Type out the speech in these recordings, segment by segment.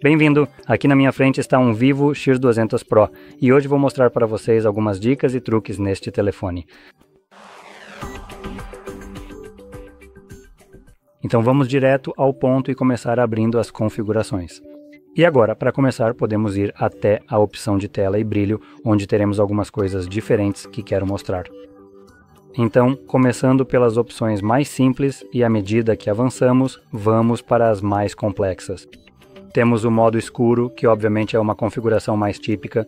Bem-vindo! Aqui na minha frente está um Vivo X200 Pro e hoje vou mostrar para vocês algumas dicas e truques neste telefone. Então vamos direto ao ponto e começar abrindo as configurações. E agora, para começar, podemos ir até a opção de tela e brilho, onde teremos algumas coisas diferentes que quero mostrar. Então, começando pelas opções mais simples e à medida que avançamos, vamos para as mais complexas. Temos o modo escuro, que obviamente é uma configuração mais típica.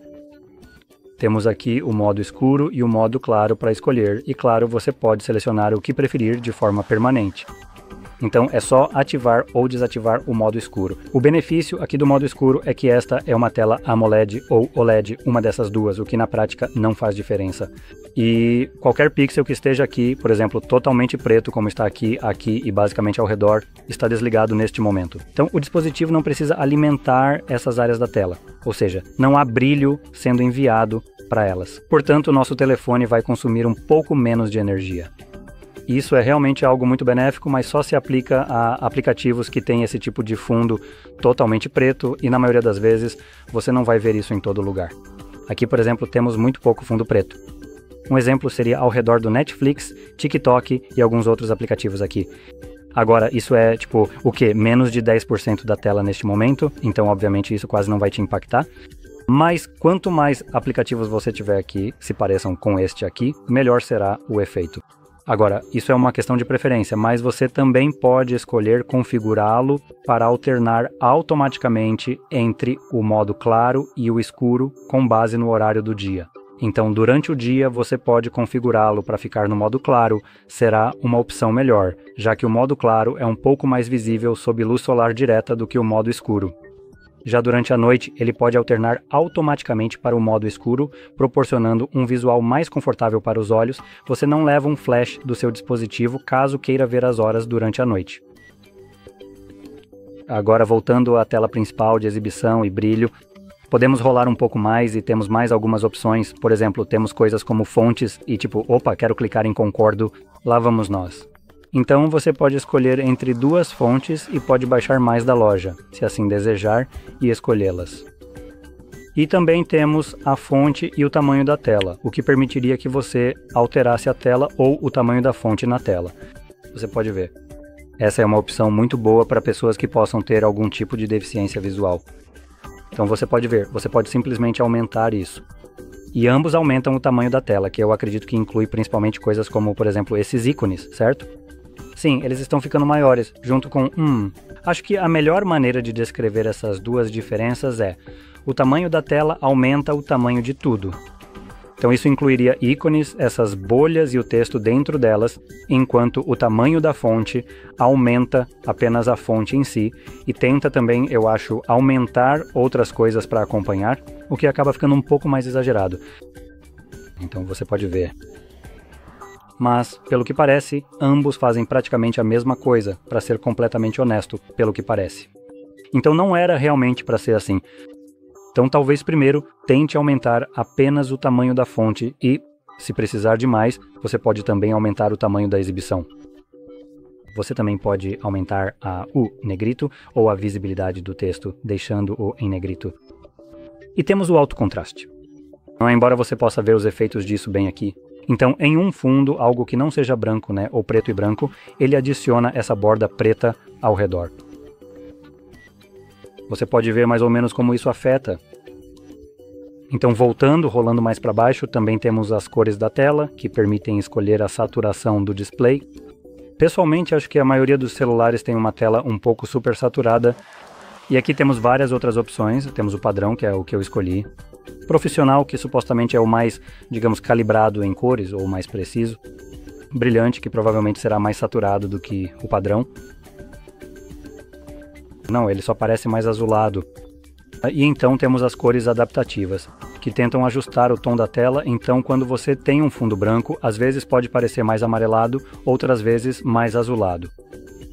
Temos aqui o modo escuro e o modo claro para escolher, e claro, você pode selecionar o que preferir de forma permanente. Então é só ativar ou desativar o modo escuro. O benefício aqui do modo escuro é que esta é uma tela AMOLED ou OLED, uma dessas duas, o que na prática não faz diferença. E qualquer pixel que esteja aqui, por exemplo, totalmente preto, como está aqui, aqui e basicamente ao redor, está desligado neste momento. Então o dispositivo não precisa alimentar essas áreas da tela, ou seja, não há brilho sendo enviado para elas. Portanto, o nosso telefone vai consumir um pouco menos de energia. Isso é realmente algo muito benéfico, mas só se aplica a aplicativos que têm esse tipo de fundo totalmente preto e na maioria das vezes você não vai ver isso em todo lugar. Aqui, por exemplo, temos muito pouco fundo preto. Um exemplo seria ao redor do Netflix, TikTok e alguns outros aplicativos aqui. Agora, isso é tipo, o quê? Menos de 10% da tela neste momento, então obviamente isso quase não vai te impactar. Mas quanto mais aplicativos você tiver aqui, se pareçam com este aqui, melhor será o efeito. Agora, isso é uma questão de preferência, mas você também pode escolher configurá-lo para alternar automaticamente entre o modo claro e o escuro com base no horário do dia. Então, durante o dia, você pode configurá-lo para ficar no modo claro, será uma opção melhor, já que o modo claro é um pouco mais visível sob luz solar direta do que o modo escuro. Já durante a noite, ele pode alternar automaticamente para o modo escuro, proporcionando um visual mais confortável para os olhos. Você não leva um flash do seu dispositivo caso queira ver as horas durante a noite. Agora, voltando à tela principal de exibição e brilho, podemos rolar um pouco mais e temos mais algumas opções. Por exemplo, temos coisas como fontes e tipo, opa, quero clicar em concordo, lá vamos nós. Então você pode escolher entre duas fontes e pode baixar mais da loja, se assim desejar, e escolhê-las. E também temos a fonte e o tamanho da tela, o que permitiria que você alterasse a tela ou o tamanho da fonte na tela. Você pode ver. Essa é uma opção muito boa para pessoas que possam ter algum tipo de deficiência visual. Então você pode ver, você pode simplesmente aumentar isso. E ambos aumentam o tamanho da tela, que eu acredito que inclui principalmente coisas como, por exemplo, esses ícones, certo? Sim, eles estão ficando maiores, junto com Acho que a melhor maneira de descrever essas duas diferenças é: o tamanho da tela aumenta o tamanho de tudo. Então isso incluiria ícones, essas bolhas e o texto dentro delas, enquanto o tamanho da fonte aumenta apenas a fonte em si e tenta também, eu acho, aumentar outras coisas para acompanhar, o que acaba ficando um pouco mais exagerado. Então você pode ver. Mas, pelo que parece, ambos fazem praticamente a mesma coisa, para ser completamente honesto, pelo que parece. Então não era realmente para ser assim. Então talvez primeiro tente aumentar apenas o tamanho da fonte e, se precisar de mais, você pode também aumentar o tamanho da exibição. Você também pode aumentar o negrito ou a visibilidade do texto, deixando-o em negrito. E temos o alto contraste. Embora você possa ver os efeitos disso bem aqui. Então, em um fundo, algo que não seja branco, né, ou preto e branco, ele adiciona essa borda preta ao redor. Você pode ver mais ou menos como isso afeta. Então, voltando, rolando mais para baixo, também temos as cores da tela, que permitem escolher a saturação do display. Pessoalmente, acho que a maioria dos celulares tem uma tela um pouco super saturada. E aqui temos várias outras opções. Temos o padrão, que é o que eu escolhi. Profissional, que supostamente é o mais, digamos, calibrado em cores, ou mais preciso. Brilhante, que provavelmente será mais saturado do que o padrão. Não, ele só parece mais azulado. E então temos as cores adaptativas, que tentam ajustar o tom da tela. Então quando você tem um fundo branco, às vezes pode parecer mais amarelado, outras vezes mais azulado.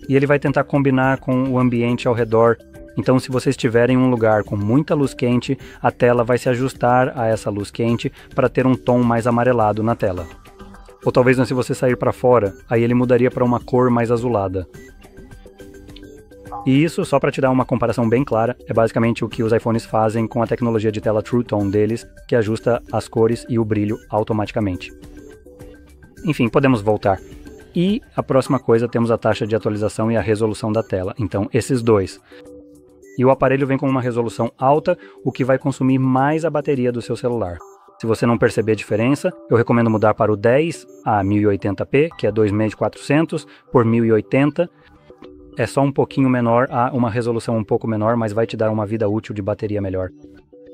E ele vai tentar combinar com o ambiente ao redor. Então, se você estiver em um lugar com muita luz quente, a tela vai se ajustar a essa luz quente para ter um tom mais amarelado na tela. Ou talvez se você sair para fora, aí ele mudaria para uma cor mais azulada. E isso, só para te dar uma comparação bem clara, é basicamente o que os iPhones fazem com a tecnologia de tela True Tone deles, que ajusta as cores e o brilho automaticamente. Enfim, podemos voltar. E a próxima coisa, temos a taxa de atualização e a resolução da tela. Então, esses dois. E o aparelho vem com uma resolução alta, o que vai consumir mais a bateria do seu celular. Se você não perceber a diferença, eu recomendo mudar para o 10 a 1080p, que é 2400 por 1080. É só um pouquinho menor, a uma resolução um pouco menor, mas vai te dar uma vida útil de bateria melhor.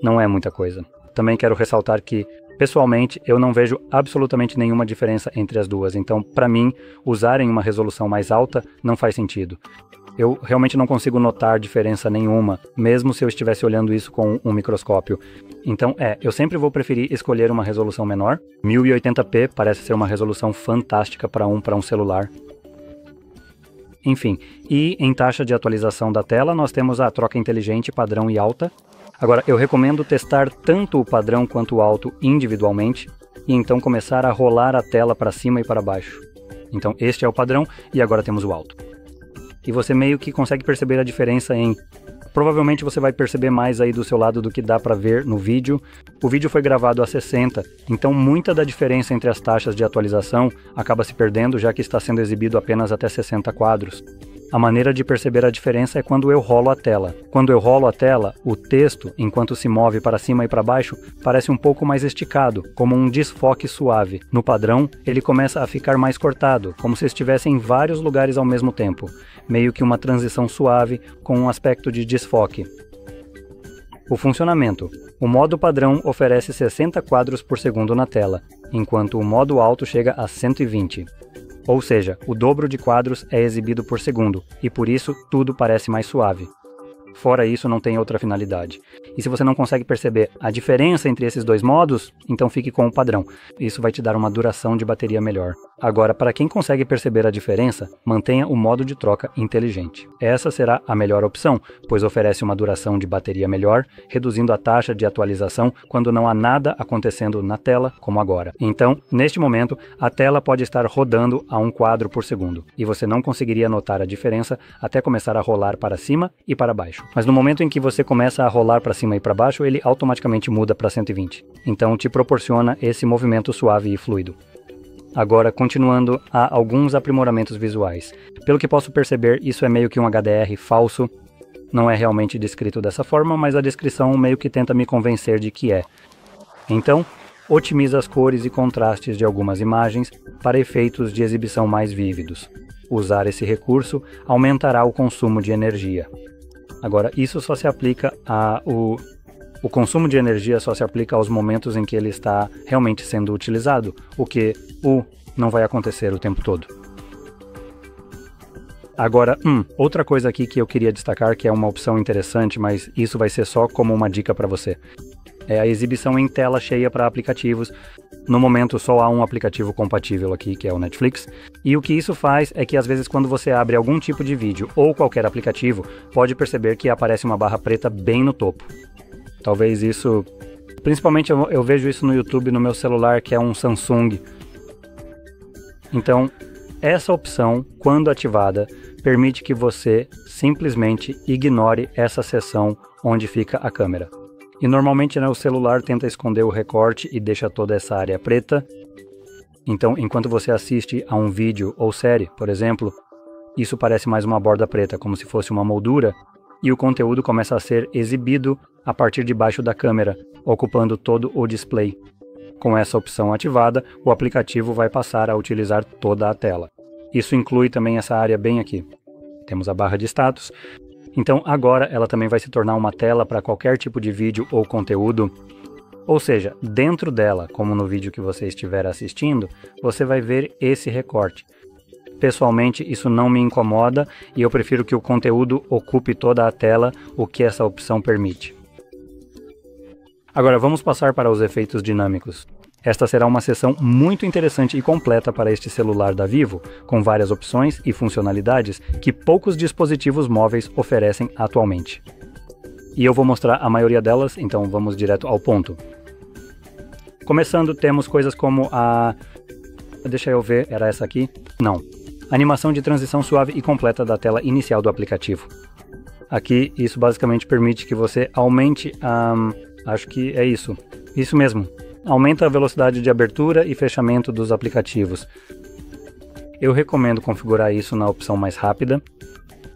Não é muita coisa. Também quero ressaltar que, pessoalmente, eu não vejo absolutamente nenhuma diferença entre as duas. Então, para mim, usarem uma resolução mais alta não faz sentido. Eu realmente não consigo notar diferença nenhuma, mesmo se eu estivesse olhando isso com um microscópio. Então, eu sempre vou preferir escolher uma resolução menor. 1080p parece ser uma resolução fantástica para um celular. Enfim, e em taxa de atualização da tela, nós temos a troca inteligente, padrão e alta. Agora, eu recomendo testar tanto o padrão quanto o alto individualmente, e então começar a rolar a tela para cima e para baixo. Então, este é o padrão, e agora temos o alto. E você meio que consegue perceber a diferença em... Provavelmente você vai perceber mais aí do seu lado do que dá para ver no vídeo. O vídeo foi gravado a 60, então muita da diferença entre as taxas de atualização acaba se perdendo, já que está sendo exibido apenas até 60 quadros. A maneira de perceber a diferença é quando eu rolo a tela. Quando eu rolo a tela, o texto, enquanto se move para cima e para baixo, parece um pouco mais esticado, como um desfoque suave. No padrão, ele começa a ficar mais cortado, como se estivesse em vários lugares ao mesmo tempo, meio que uma transição suave com um aspecto de desfoque. O funcionamento. O modo padrão oferece 60 quadros por segundo na tela, enquanto o modo alto chega a 120. Ou seja, o dobro de quadros é exibido por segundo, e por isso tudo parece mais suave. Fora isso, não tem outra finalidade. E se você não consegue perceber a diferença entre esses dois modos, então fique com o padrão. Isso vai te dar uma duração de bateria melhor. Agora, para quem consegue perceber a diferença, mantenha o modo de troca inteligente. Essa será a melhor opção, pois oferece uma duração de bateria melhor, reduzindo a taxa de atualização quando não há nada acontecendo na tela, como agora. Então, neste momento, a tela pode estar rodando a 1 quadro por segundo, e você não conseguiria notar a diferença até começar a rolar para cima e para baixo. Mas no momento em que você começa a rolar para cima e para baixo, ele automaticamente muda para 120. Então te proporciona esse movimento suave e fluido. Agora, continuando, há alguns aprimoramentos visuais. Pelo que posso perceber, isso é meio que um HDR falso. Não é realmente descrito dessa forma, mas a descrição meio que tenta me convencer de que é. Então, otimiza as cores e contrastes de algumas imagens para efeitos de exibição mais vívidos. Usar esse recurso aumentará o consumo de energia. Agora, isso só se aplica o consumo de energia só se aplica aos momentos em que ele está realmente sendo utilizado, o que não vai acontecer o tempo todo. Agora, outra coisa aqui que eu queria destacar, que é uma opção interessante, mas isso vai ser só como uma dica para você. É a exibição em tela cheia para aplicativos. No momento só há um aplicativo compatível aqui, que é o Netflix, e o que isso faz é que às vezes quando você abre algum tipo de vídeo ou qualquer aplicativo, pode perceber que aparece uma barra preta bem no topo. Talvez isso... Principalmente eu vejo isso no YouTube no meu celular, que é um Samsung. Então, essa opção, quando ativada, permite que você simplesmente ignore essa seção onde fica a câmera. E normalmente, o celular tenta esconder o recorte e deixa toda essa área preta. Então, enquanto você assiste a um vídeo ou série, por exemplo, isso parece mais uma borda preta, como se fosse uma moldura, e o conteúdo começa a ser exibido a partir de baixo da câmera, ocupando todo o display. Com essa opção ativada, o aplicativo vai passar a utilizar toda a tela. Isso inclui também essa área bem aqui. Temos a barra de status. Então agora ela também vai se tornar uma tela para qualquer tipo de vídeo ou conteúdo. Ou seja, dentro dela, como no vídeo que você estiver assistindo, você vai ver esse recorte. Pessoalmente, isso não me incomoda e eu prefiro que o conteúdo ocupe toda a tela, o que essa opção permite. Agora vamos passar para os efeitos dinâmicos. Esta será uma seção muito interessante e completa para este celular da Vivo, com várias opções e funcionalidades que poucos dispositivos móveis oferecem atualmente. E eu vou mostrar a maioria delas, então vamos direto ao ponto. Começando, temos coisas como a... Deixa eu ver, era essa aqui? Não. Animação de transição suave e completa da tela inicial do aplicativo. Aqui, isso basicamente permite que você aumente a... acho que é isso. Isso mesmo. Aumenta a velocidade de abertura e fechamento dos aplicativos. Eu recomendo configurar isso na opção mais rápida.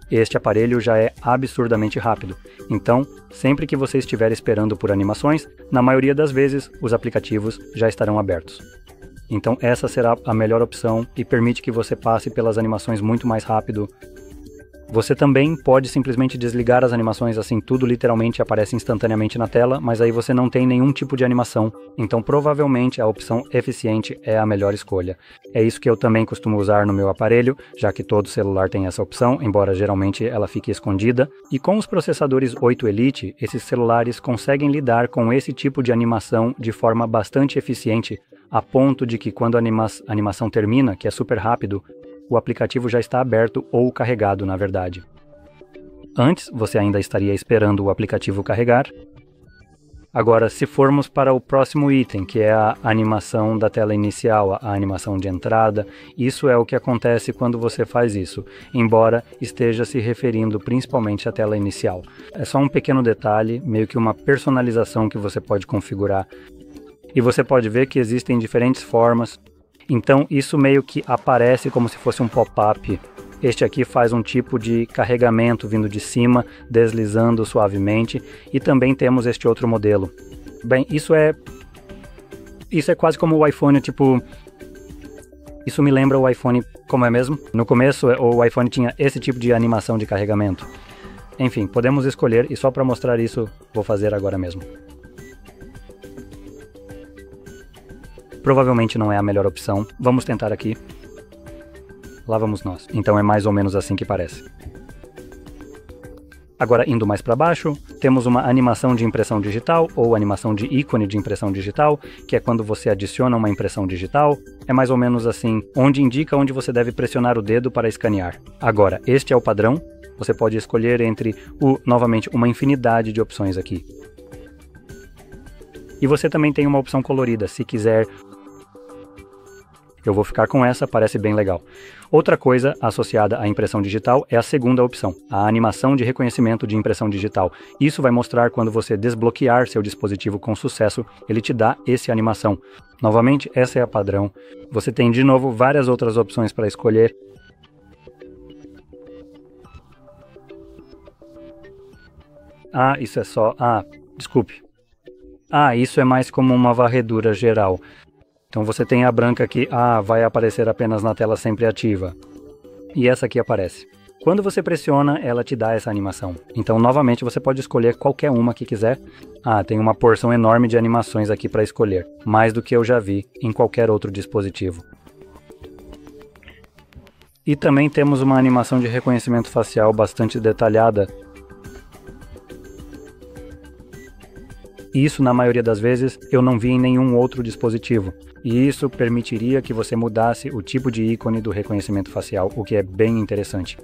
Este aparelho já é absurdamente rápido. Então, sempre que você estiver esperando por animações, na maioria das vezes, os aplicativos já estarão abertos. Então, essa será a melhor opção e permite que você passe pelas animações muito mais rápido. Você também pode simplesmente desligar as animações, assim tudo literalmente aparece instantaneamente na tela, mas aí você não tem nenhum tipo de animação. Então provavelmente a opção eficiente é a melhor escolha. É isso que eu também costumo usar no meu aparelho, já que todo celular tem essa opção, embora geralmente ela fique escondida. E com os processadores 8 Elite, esses celulares conseguem lidar com esse tipo de animação de forma bastante eficiente, a ponto de que quando a animação termina, que é super rápido, o aplicativo já está aberto ou carregado, na verdade. Antes, você ainda estaria esperando o aplicativo carregar. Agora, se formos para o próximo item, que é a animação da tela inicial, a animação de entrada, isso é o que acontece quando você faz isso, embora esteja se referindo principalmente à tela inicial. É só um pequeno detalhe, meio que uma personalização que você pode configurar. E você pode ver que existem diferentes formas. Então isso meio que aparece como se fosse um pop-up. Este aqui faz um tipo de carregamento vindo de cima, deslizando suavemente, e também temos este outro modelo. Bem, isso é quase como o iPhone, tipo... Isso me lembra o iPhone, como é mesmo? No começo o iPhone tinha esse tipo de animação de carregamento. Enfim, podemos escolher, e só para mostrar isso, vou fazer agora mesmo. Provavelmente não é a melhor opção. Vamos tentar aqui. Lá vamos nós. Então é mais ou menos assim que parece. Agora, indo mais para baixo, temos uma animação de impressão digital, ou animação de ícone de impressão digital, que é quando você adiciona uma impressão digital. É mais ou menos assim, onde indica onde você deve pressionar o dedo para escanear. Agora, este é o padrão. Você pode escolher entre, novamente, uma infinidade de opções aqui. E você também tem uma opção colorida, se quiser. Eu vou ficar com essa, parece bem legal. Outra coisa associada à impressão digital é a segunda opção, a animação de reconhecimento de impressão digital. Isso vai mostrar quando você desbloquear seu dispositivo com sucesso, ele te dá essa animação. Novamente, essa é a padrão. Você tem de novo várias outras opções para escolher. Isso é só... desculpe. Isso é mais como uma varredura geral. Então você tem a branca aqui, vai aparecer apenas na tela sempre ativa. E essa aqui aparece. Quando você pressiona, ela te dá essa animação. Então, novamente, você pode escolher qualquer uma que quiser. Tem uma porção enorme de animações aqui para escolher. Mais do que eu já vi em qualquer outro dispositivo. E também temos uma animação de reconhecimento facial bastante detalhada. Isso, na maioria das vezes, eu não vi em nenhum outro dispositivo. E isso permitiria que você mudasse o tipo de ícone do reconhecimento facial, o que é bem interessante.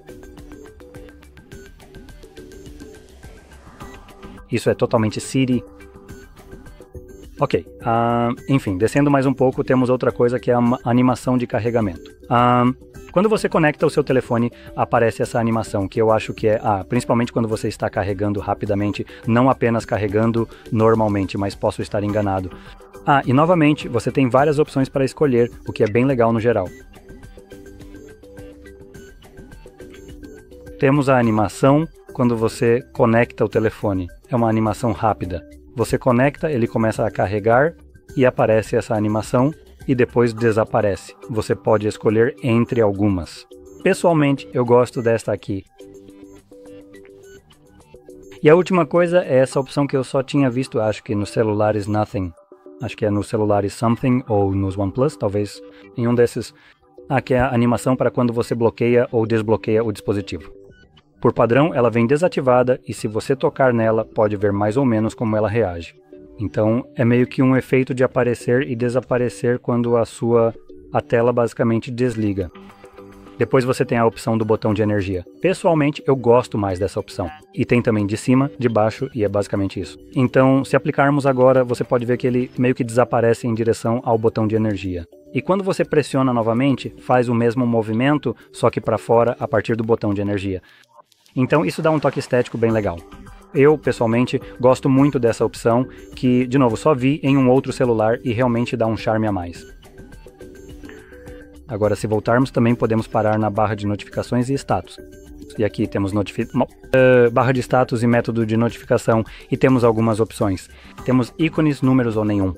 Isso é totalmente Siri. Ok, enfim, descendo mais um pouco, temos outra coisa que é a animação de carregamento. Quando você conecta o seu telefone, aparece essa animação, que eu acho que é, principalmente quando você está carregando rapidamente, não apenas carregando normalmente, mas posso estar enganado. E novamente, você tem várias opções para escolher, o que é bem legal no geral. Temos a animação quando você conecta o telefone. É uma animação rápida. Você conecta, ele começa a carregar e aparece essa animação e depois desaparece. Você pode escolher entre algumas. Pessoalmente, eu gosto desta aqui. E a última coisa é essa opção que eu só tinha visto, acho que nos celulares Nothing. Acho que é nos celulares Something ou nos OnePlus, talvez em um desses. Que é a animação para quando você bloqueia ou desbloqueia o dispositivo. Por padrão, ela vem desativada e se você tocar nela, pode ver mais ou menos como ela reage. Então, é meio que um efeito de aparecer e desaparecer quando a tela basicamente desliga. Depois você tem a opção do botão de energia. Pessoalmente, eu gosto mais dessa opção. E tem também de cima, de baixo, e é basicamente isso. Então, se aplicarmos agora, você pode ver que ele meio que desaparece em direção ao botão de energia. E quando você pressiona novamente, faz o mesmo movimento, só que para fora, a partir do botão de energia. Então isso dá um toque estético bem legal. Eu, pessoalmente, gosto muito dessa opção, que, de novo, só vi em um outro celular e realmente dá um charme a mais. Agora, se voltarmos, também podemos parar na barra de notificações e status. E aqui temos barra de status e método de notificação, e temos algumas opções. Temos ícones, números ou nenhum.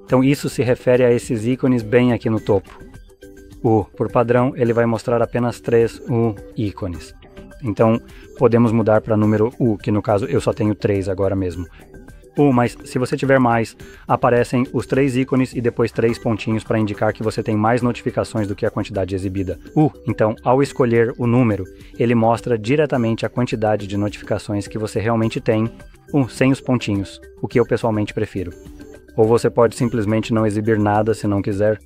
Então isso se refere a esses ícones bem aqui no topo. Por padrão, ele vai mostrar apenas 3 ícones. Então podemos mudar para número U, que no caso eu só tenho 3 agora mesmo. Mas se você tiver mais, aparecem os 3 ícones e depois 3 pontinhos para indicar que você tem mais notificações do que a quantidade exibida. Então, ao escolher o número, ele mostra diretamente a quantidade de notificações que você realmente tem, sem os pontinhos, o que eu pessoalmente prefiro. Ou você pode simplesmente não exibir nada se não quiser.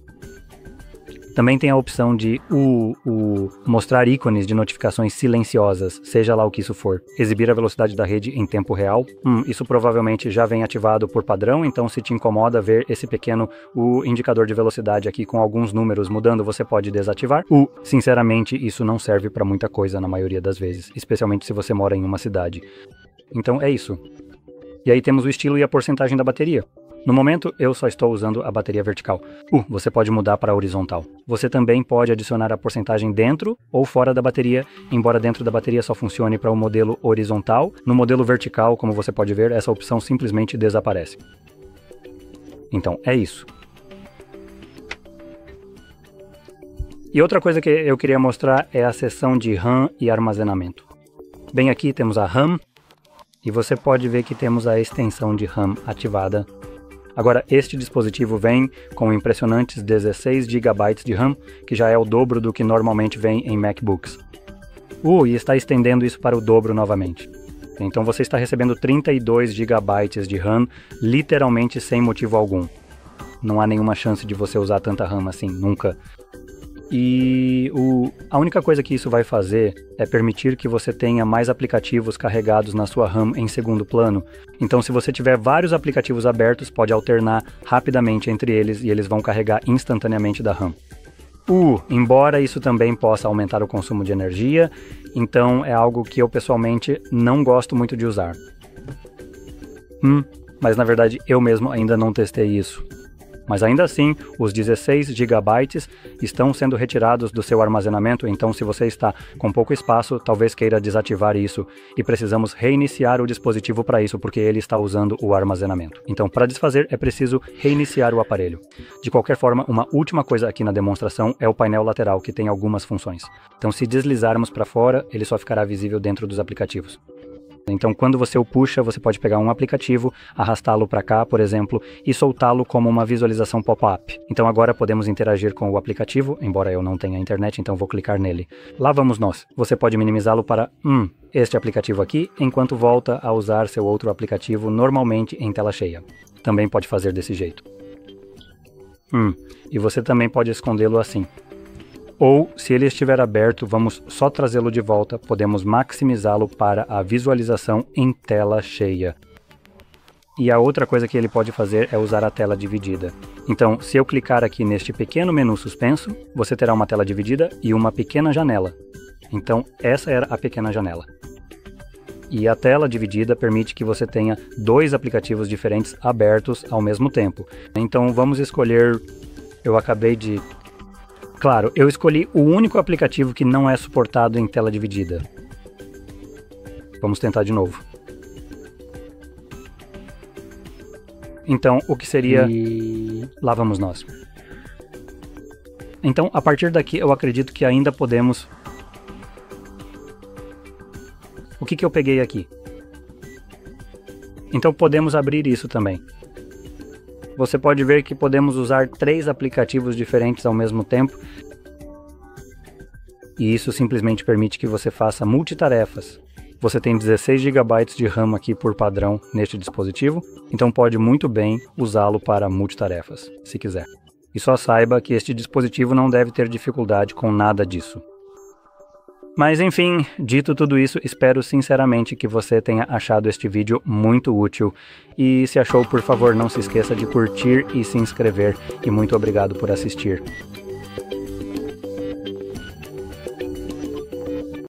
Também tem a opção de mostrar ícones de notificações silenciosas, seja lá o que isso for. Exibir a velocidade da rede em tempo real. Isso provavelmente já vem ativado por padrão, então se te incomoda ver esse pequeno indicador de velocidade aqui com alguns números mudando, você pode desativar. Sinceramente, isso não serve para muita coisa na maioria das vezes, especialmente se você mora em uma cidade. Então é isso. E aí temos o estilo e a porcentagem da bateria. No momento, eu só estou usando a bateria vertical. Você pode mudar para a horizontal. Você também pode adicionar a porcentagem dentro ou fora da bateria, embora dentro da bateria só funcione para o modelo horizontal. No modelo vertical, como você pode ver, essa opção simplesmente desaparece. Então, é isso. E outra coisa que eu queria mostrar é a seção de RAM e armazenamento. Bem aqui temos a RAM, e você pode ver que temos a extensão de RAM ativada. Agora, este dispositivo vem com impressionantes 16 GB de RAM, que já é o dobro do que normalmente vem em MacBooks. E está estendendo isso para o dobro novamente. Então você está recebendo 32 GB de RAM, literalmente sem motivo algum. Não há nenhuma chance de você usar tanta RAM assim, nunca. E a única coisa que isso vai fazer é permitir que você tenha mais aplicativos carregados na sua RAM em segundo plano. Então, se você tiver vários aplicativos abertos, pode alternar rapidamente entre eles e eles vão carregar instantaneamente da RAM. Embora isso também possa aumentar o consumo de energia, então é algo que eu pessoalmente não gosto muito de usar. Mas na verdade eu mesmo ainda não testei isso. Mas ainda assim, os 16 GB estão sendo retirados do seu armazenamento, então se você está com pouco espaço, talvez queira desativar isso. E precisamos reiniciar o dispositivo para isso, porque ele está usando o armazenamento. Então, para desfazer, é preciso reiniciar o aparelho. De qualquer forma, uma última coisa aqui na demonstração é o painel lateral, que tem algumas funções. Então, se deslizarmos para fora, ele só ficará visível dentro dos aplicativos. Então, quando você o puxa, você pode pegar um aplicativo, arrastá-lo para cá, por exemplo, e soltá-lo como uma visualização pop-up. Então agora podemos interagir com o aplicativo, embora eu não tenha internet, então vou clicar nele. Lá vamos nós. Você pode minimizá-lo para este aplicativo aqui, enquanto volta a usar seu outro aplicativo normalmente em tela cheia. Também pode fazer desse jeito. E você também pode escondê-lo assim. Ou, se ele estiver aberto, vamos só trazê-lo de volta, podemos maximizá-lo para a visualização em tela cheia. E a outra coisa que ele pode fazer é usar a tela dividida. Então, se eu clicar aqui neste pequeno menu suspenso, você terá uma tela dividida e uma pequena janela. Então, essa era a pequena janela. E a tela dividida permite que você tenha 2 aplicativos diferentes abertos ao mesmo tempo. Então, vamos escolher... Claro, eu escolhi o único aplicativo que não é suportado em tela dividida. Vamos tentar de novo. Então, o que seria... Lá vamos nós. Então, a partir daqui, eu acredito que ainda podemos... O que eu peguei aqui? Então, podemos abrir isso também. Você pode ver que podemos usar 3 aplicativos diferentes ao mesmo tempo. E isso simplesmente permite que você faça multitarefas. Você tem 16 GB de RAM aqui por padrão neste dispositivo, então pode muito bem usá-lo para multitarefas, se quiser. E só saiba que este dispositivo não deve ter dificuldade com nada disso. Mas enfim, dito tudo isso, espero sinceramente que você tenha achado este vídeo muito útil. E se achou, por favor, não se esqueça de curtir e se inscrever. E muito obrigado por assistir.